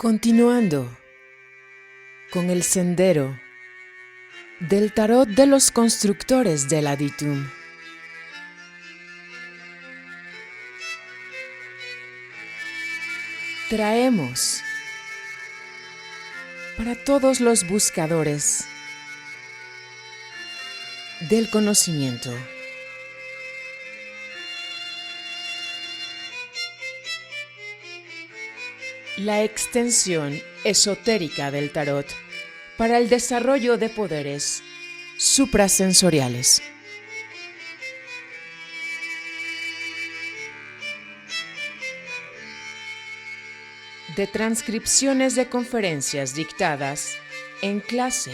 Continuando con el sendero del tarot de los constructores del Aditum. Traemos para todos los buscadores del conocimiento la extensión esotérica del tarot para el desarrollo de poderes suprasensoriales. De transcripciones de conferencias dictadas en clase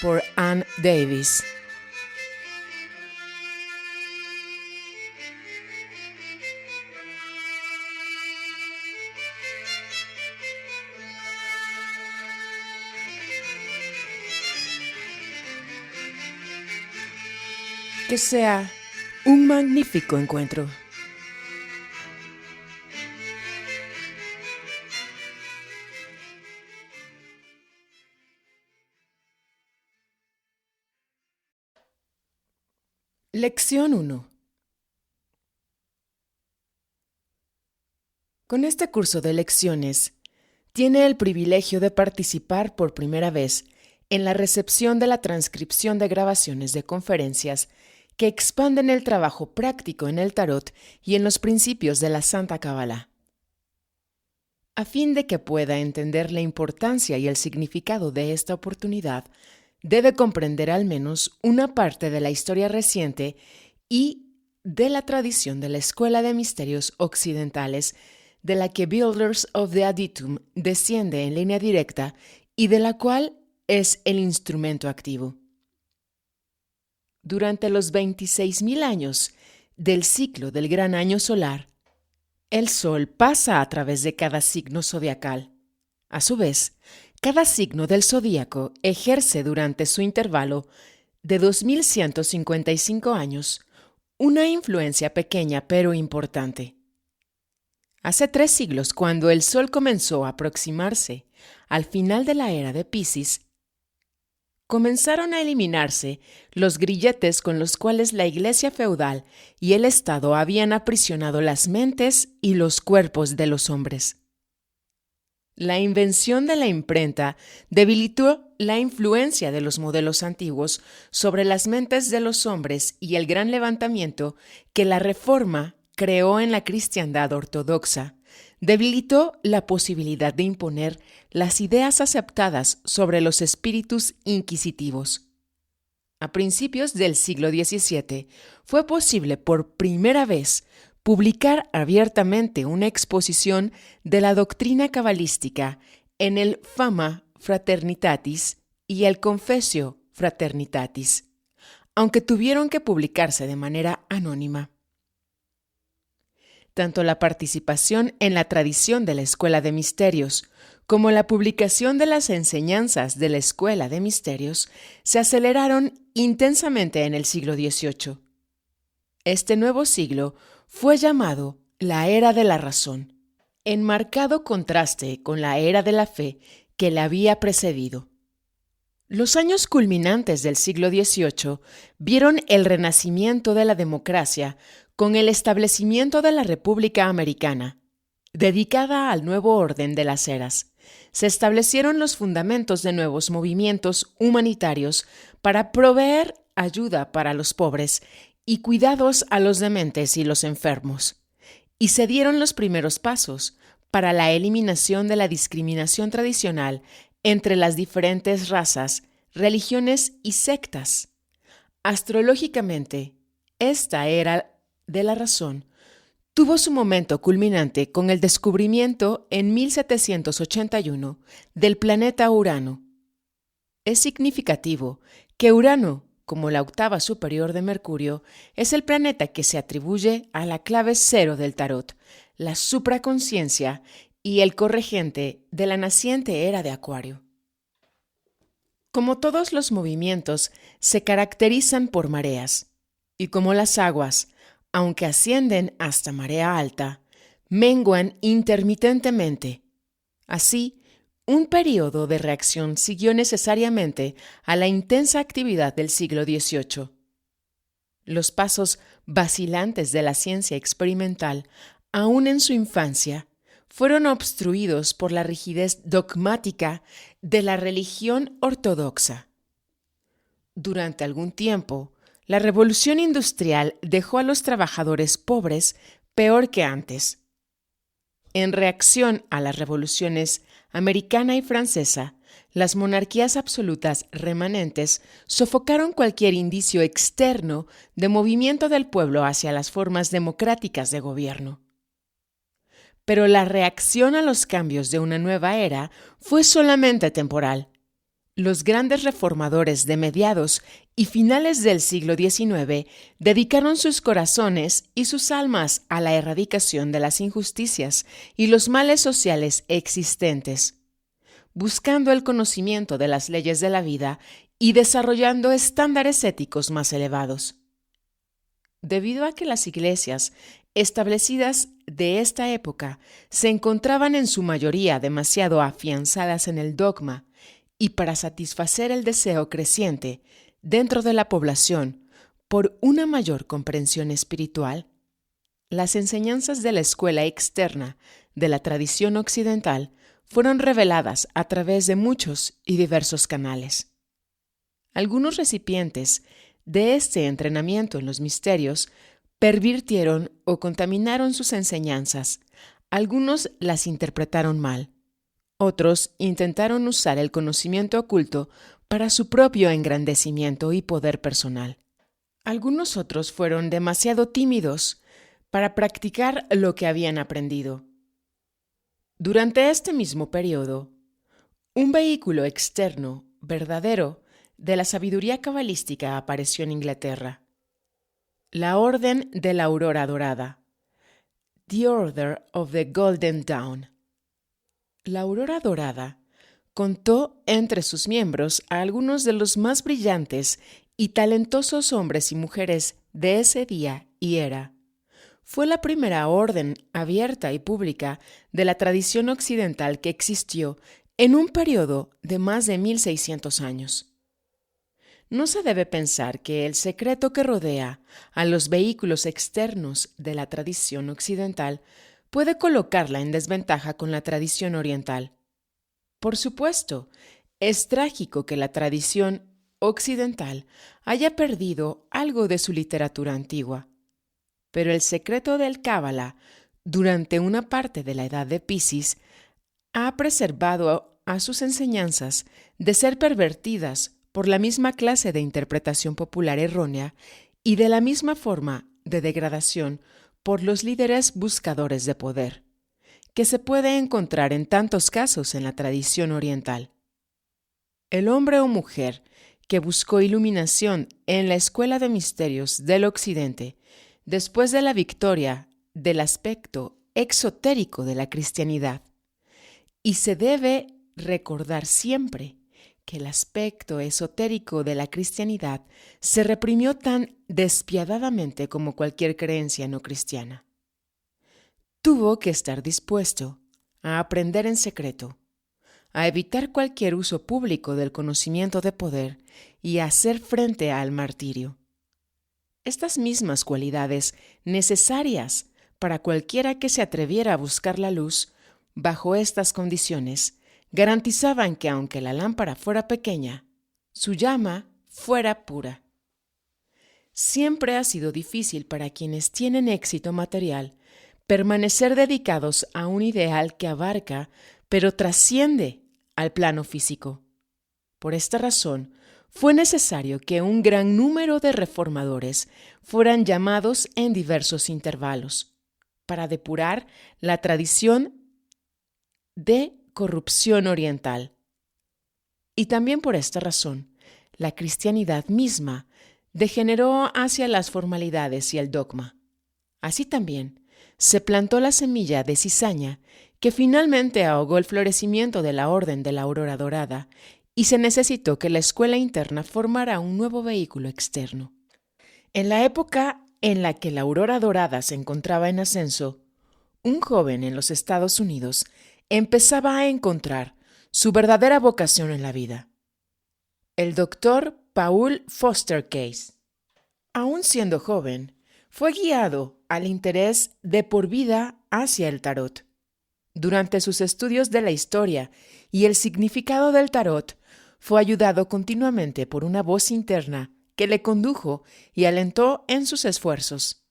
por Ann Davis. Que sea un magnífico encuentro. Lección 1. Con este curso de lecciones, tiene el privilegio de participar por primera vez en la recepción de la transcripción de grabaciones de conferencias que expanden el trabajo práctico en el tarot y en los principios de la Santa Cábala. A fin de que pueda entender la importancia y el significado de esta oportunidad, debe comprender al menos una parte de la historia reciente y de la tradición de la Escuela de Misterios Occidentales, de la que Builders of the Aditum desciende en línea directa y de la cual es el instrumento activo. Durante los 26.000 años del ciclo del gran año solar, el Sol pasa a través de cada signo zodiacal. A su vez, cada signo del zodíaco ejerce durante su intervalo de 2155 años una influencia pequeña pero importante. Hace 3 siglos, cuando el Sol comenzó a aproximarse al final de la era de Piscis, comenzaron a eliminarse los grilletes con los cuales la Iglesia feudal y el Estado habían aprisionado las mentes y los cuerpos de los hombres. La invención de la imprenta debilitó la influencia de los modelos antiguos sobre las mentes de los hombres y el gran levantamiento que la Reforma creó en la cristiandad ortodoxa debilitó la posibilidad de imponer las ideas aceptadas sobre los espíritus inquisitivos. A principios del siglo XVII fue posible por primera vez publicar abiertamente una exposición de la doctrina cabalística en el Fama Fraternitatis y el Confessio Fraternitatis, aunque tuvieron que publicarse de manera anónima. Tanto la participación en la tradición de la Escuela de Misterios como la publicación de las enseñanzas de la Escuela de Misterios se aceleraron intensamente en el siglo XVIII. Este nuevo siglo fue llamado la Era de la Razón, en marcado contraste con la Era de la Fe que la había precedido. Los años culminantes del siglo XVIII vieron el renacimiento de la democracia con el establecimiento de la República Americana, dedicada al nuevo orden de las eras. Se establecieron los fundamentos de nuevos movimientos humanitarios para proveer ayuda para los pobres y cuidados a los dementes y los enfermos. Y se dieron los primeros pasos para la eliminación de la discriminación tradicional entre las diferentes razas, religiones y sectas. Astrológicamente, esta era de la razón tuvo su momento culminante con el descubrimiento en 1781 del planeta Urano. Es significativo que Urano, como la octava superior de Mercurio, es el planeta que se atribuye a la clave 0 del tarot, la supraconsciencia y el corregente de la naciente era de Acuario. Como todos los movimientos, se caracterizan por mareas, y como las aguas, aunque ascienden hasta marea alta, menguan intermitentemente, Así, un período de reacción siguió necesariamente a la intensa actividad del siglo XVIII. Los pasos vacilantes de la ciencia experimental, aún en su infancia, fueron obstruidos por la rigidez dogmática de la religión ortodoxa. Durante algún tiempo, la revolución industrial dejó a los trabajadores pobres peor que antes. En reacción a las revoluciones americana y francesa, las monarquías absolutas remanentes sofocaron cualquier indicio externo de movimiento del pueblo hacia las formas democráticas de gobierno. Pero la reacción a los cambios de una nueva era fue solamente temporal. Los grandes reformadores de mediados y finales del siglo XIX dedicaron sus corazones y sus almas a la erradicación de las injusticias y los males sociales existentes, buscando el conocimiento de las leyes de la vida y desarrollando estándares éticos más elevados. Debido a que las iglesias establecidas de esta época se encontraban en su mayoría demasiado afianzadas en el dogma, y para satisfacer el deseo creciente dentro de la población por una mayor comprensión espiritual, las enseñanzas de la escuela externa de la tradición occidental fueron reveladas a través de muchos y diversos canales. Algunos recipientes de este entrenamiento en los misterios pervirtieron o contaminaron sus enseñanzas. Algunos las interpretaron mal. Otros intentaron usar el conocimiento oculto para su propio engrandecimiento y poder personal. Algunos otros fueron demasiado tímidos para practicar lo que habían aprendido. Durante este mismo periodo, un vehículo externo, verdadero, de la sabiduría cabalística apareció en Inglaterra. La Orden de la Aurora Dorada, The Order of the Golden Dawn. La Aurora Dorada contó entre sus miembros a algunos de los más brillantes y talentosos hombres y mujeres de ese día y era. Fue la primera orden abierta y pública de la tradición occidental que existió en un periodo de más de 1600 años. No se debe pensar que el secreto que rodea a los vehículos externos de la tradición occidental puede colocarla en desventaja con la tradición oriental. Por supuesto, es trágico que la tradición occidental haya perdido algo de su literatura antigua, pero el secreto del Cábala, durante una parte de la edad de Piscis, ha preservado a sus enseñanzas de ser pervertidas por la misma clase de interpretación popular errónea y de la misma forma de degradación por los líderes buscadores de poder, que se puede encontrar en tantos casos en la tradición oriental. El hombre o mujer que buscó iluminación en la escuela de misterios del Occidente, después de la victoria del aspecto exotérico de la cristianidad, y se debe recordar siempre que el aspecto esotérico de la cristianidad se reprimió tan despiadadamente como cualquier creencia no cristiana. Tuvo que estar dispuesto a aprender en secreto, a evitar cualquier uso público del conocimiento de poder y a hacer frente al martirio. Estas mismas cualidades necesarias para cualquiera que se atreviera a buscar la luz bajo estas condiciones garantizaban que aunque la lámpara fuera pequeña, su llama fuera pura. Siempre ha sido difícil para quienes tienen éxito material permanecer dedicados a un ideal que abarca, pero trasciende al plano físico. Por esta razón, fue necesario que un gran número de reformadores fueran llamados en diversos intervalos, para depurar la tradición de corrupción oriental. Y también por esta razón, la cristianidad misma degeneró hacia las formalidades y el dogma. Así también, se plantó la semilla de cizaña que finalmente ahogó el florecimiento de la Orden de la Aurora Dorada y se necesitó que la escuela interna formara un nuevo vehículo externo. En la época en la que la Aurora Dorada se encontraba en ascenso, un joven en los Estados Unidos empezaba a encontrar su verdadera vocación en la vida. El doctor Paul Foster Case, aún siendo joven, fue guiado al interés de por vida hacia el tarot. Durante sus estudios de la historia y el significado del tarot, fue ayudado continuamente por una voz interna que le condujo y alentó en sus esfuerzos.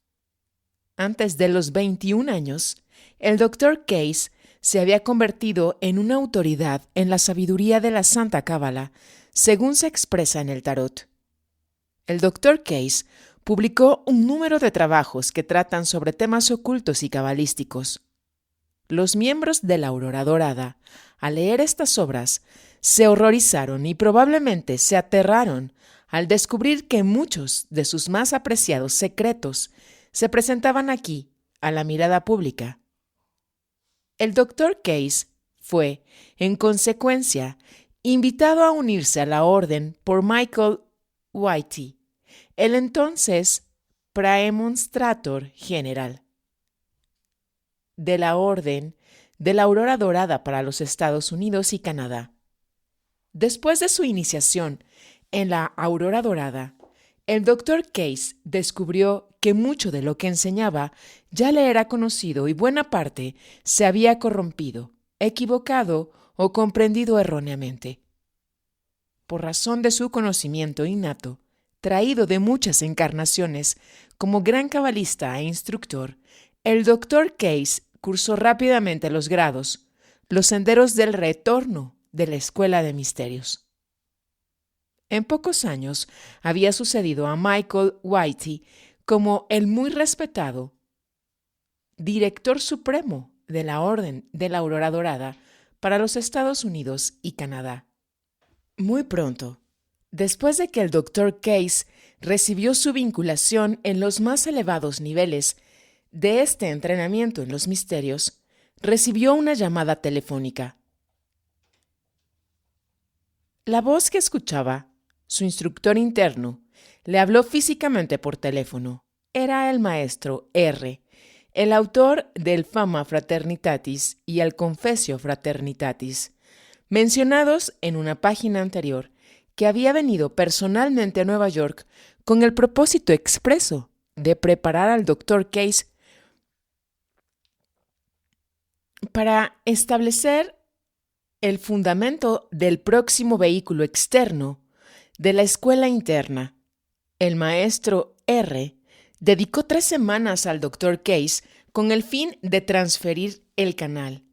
Antes de los 21 años, el Dr. Case se había convertido en una autoridad en la sabiduría de la Santa Cábala, según se expresa en el tarot. El Dr. Case publicó un número de trabajos que tratan sobre temas ocultos y cabalísticos. Los miembros de la Aurora Dorada, al leer estas obras, se horrorizaron y probablemente se aterraron al descubrir que muchos de sus más apreciados secretos se presentaban aquí, a la mirada pública. El Dr. Case fue, en consecuencia, invitado a unirse a la orden por Michael Whitey, el entonces Praemonstrator General de la Orden de la Aurora Dorada para los Estados Unidos y Canadá. Después de su iniciación en la Aurora Dorada, el Dr. Case descubrió que mucho de lo que enseñaba ya le era conocido y buena parte se había corrompido, equivocado o comprendido erróneamente. Por razón de su conocimiento innato, traído de muchas encarnaciones como gran cabalista e instructor, el Dr. Case cursó rápidamente los grados, los senderos del retorno de la Escuela de Misterios. En pocos años había sucedido a Michael Whitey como el muy respetado director supremo de la Orden de la Aurora Dorada para los Estados Unidos y Canadá. Muy pronto, después de que el Dr. Case recibió su vinculación en los más elevados niveles de este entrenamiento en los misterios, recibió una llamada telefónica. La voz que escuchaba, su instructor interno, le habló físicamente por teléfono. Era el maestro R., el autor del Fama Fraternitatis y el Confessio Fraternitatis, mencionados en una página anterior, que había venido personalmente a Nueva York con el propósito expreso de preparar al Dr. Case para establecer el fundamento del próximo vehículo externo de la escuela interna. El maestro R. dedicó 3 semanas al Dr. Case con el fin de transferir el canal,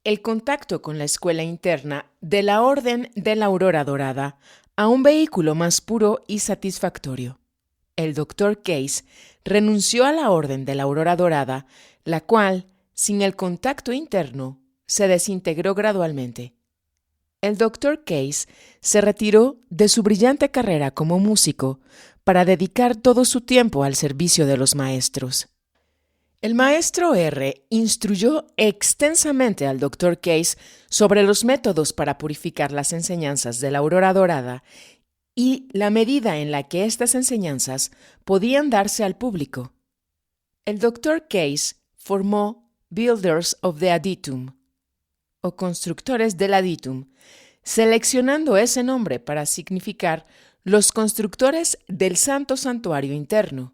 el contacto con la escuela interna de la Orden de la Aurora Dorada a un vehículo más puro y satisfactorio. El Dr. Case renunció a la Orden de la Aurora Dorada, la cual, sin el contacto interno, se desintegró gradualmente. El Dr. Case se retiró de su brillante carrera como músico para dedicar todo su tiempo al servicio de los maestros. El maestro R. instruyó extensamente al Dr. Case sobre los métodos para purificar las enseñanzas de la Aurora Dorada y la medida en la que estas enseñanzas podían darse al público. El Dr. Case formó Builders of the Aditum, o constructores del Aditum, seleccionando ese nombre para significar los constructores del Santo Santuario Interno,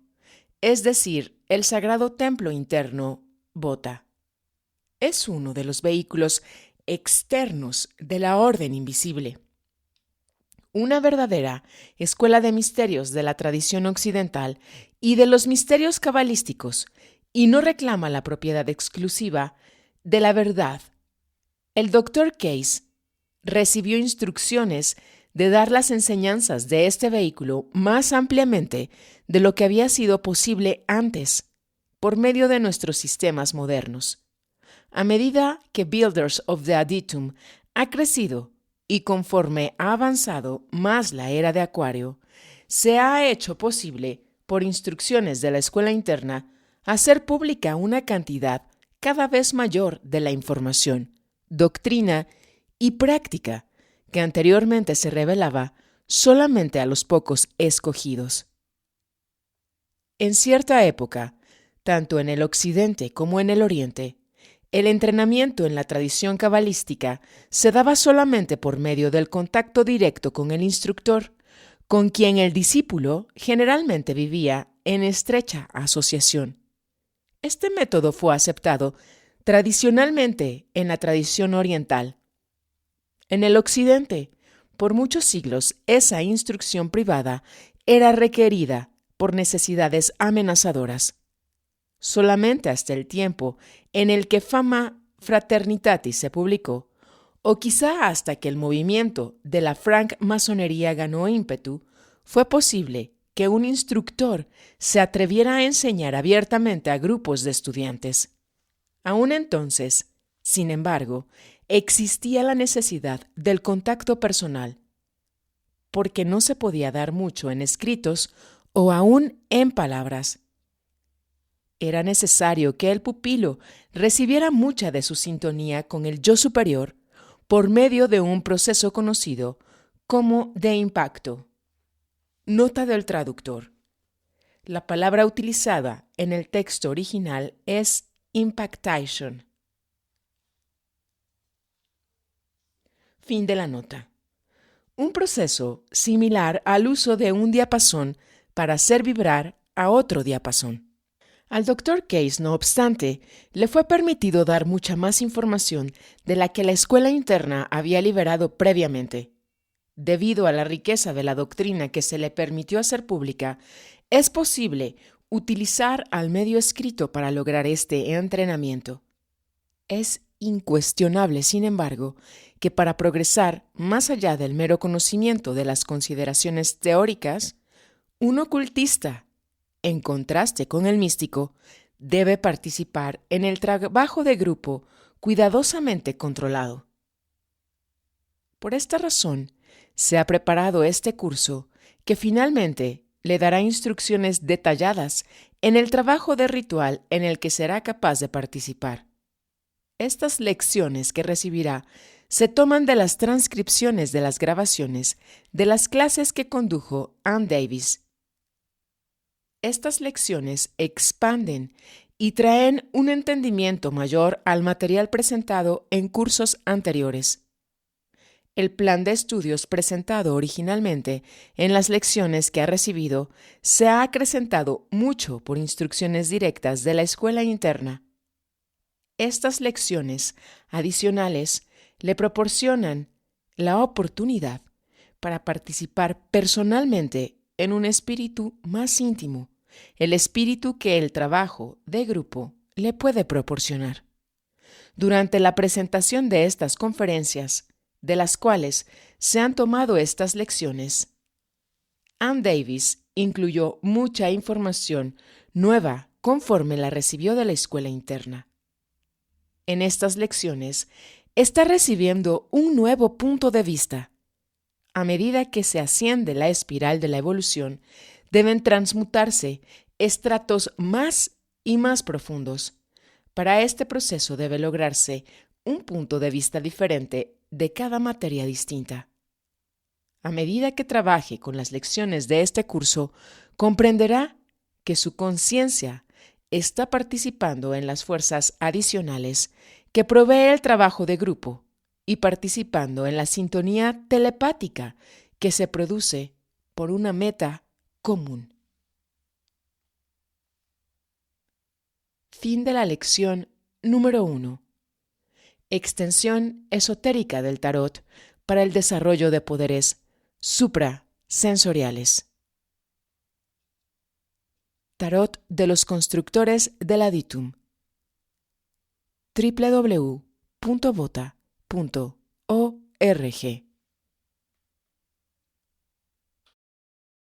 es decir, el Sagrado Templo Interno, Bota. Es uno de los vehículos externos de la Orden Invisible. Una verdadera escuela de misterios de la tradición occidental y de los misterios cabalísticos, y no reclama la propiedad exclusiva de la verdad. El Dr. Case recibió instrucciones de dar las enseñanzas de este vehículo más ampliamente de lo que había sido posible antes, por medio de nuestros sistemas modernos. A medida que Builders of the Aditum ha crecido y conforme ha avanzado más la era de Acuario, se ha hecho posible, por instrucciones de la escuela interna, hacer pública una cantidad cada vez mayor de la información, doctrina y práctica que anteriormente se revelaba solamente a los pocos escogidos. En cierta época, tanto en el Occidente como en el Oriente, El entrenamiento en la tradición cabalística se daba solamente por medio del contacto directo con el instructor, con quien el discípulo generalmente vivía en estrecha asociación. Este método fue aceptado tradicionalmente en la tradición oriental. En el occidente, por muchos siglos, esa instrucción privada era requerida por necesidades amenazadoras. Solamente hasta el tiempo en el que Fama Fraternitatis se publicó, o quizá hasta que el movimiento de la francmasonería ganó ímpetu, fue posible que un instructor se atreviera a enseñar abiertamente a grupos de estudiantes. Aún entonces, sin embargo, existía la necesidad del contacto personal, porque no se podía dar mucho en escritos o aún en palabras. Era necesario que el pupilo recibiera mucha de su sintonía con el yo superior por medio de un proceso conocido como de impacto. Nota del traductor. La palabra utilizada en el texto original es impactation. Fin de la nota. Un proceso similar al uso de un diapasón para hacer vibrar a otro diapasón. Al Dr. Case, no obstante, le fue permitido dar mucha más información de la que la escuela interna había liberado previamente. Debido a la riqueza de la doctrina que se le permitió hacer pública, es posible utilizar al medio escrito para lograr este entrenamiento. Es incuestionable, sin embargo, que para progresar más allá del mero conocimiento de las consideraciones teóricas, un ocultista, en contraste con el místico, debe participar en el trabajo de grupo cuidadosamente controlado. Por esta razón, se ha preparado este curso que finalmente le dará instrucciones detalladas en el trabajo de ritual en el que será capaz de participar. Estas lecciones que recibirá se toman de las transcripciones de las grabaciones de las clases que condujo Ann Davis. Estas lecciones expanden y traen un entendimiento mayor al material presentado en cursos anteriores. El plan de estudios presentado originalmente en las lecciones que ha recibido se ha acrecentado mucho por instrucciones directas de la escuela interna. Estas lecciones adicionales le proporcionan la oportunidad para participar personalmente en un espíritu más íntimo, el espíritu que el trabajo de grupo le puede proporcionar. Durante la presentación de estas conferencias, de las cuales se han tomado estas lecciones, Ann Davis incluyó mucha información nueva conforme la recibió de la escuela interna. En estas lecciones está recibiendo un nuevo punto de vista. A medida que se asciende la espiral de la evolución, deben transmutarse estratos más y más profundos. Para este proceso debe lograrse un punto de vista diferente de cada materia distinta. A medida que trabaje con las lecciones de este curso, comprenderá que su conciencia está participando en las fuerzas adicionales que provee el trabajo de grupo y participando en la sintonía telepática que se produce por una meta común. Fin de la lección número 1. Extensión esotérica del tarot para el desarrollo de poderes suprasensoriales. Tarot de los constructores del Aditum. www.bota.org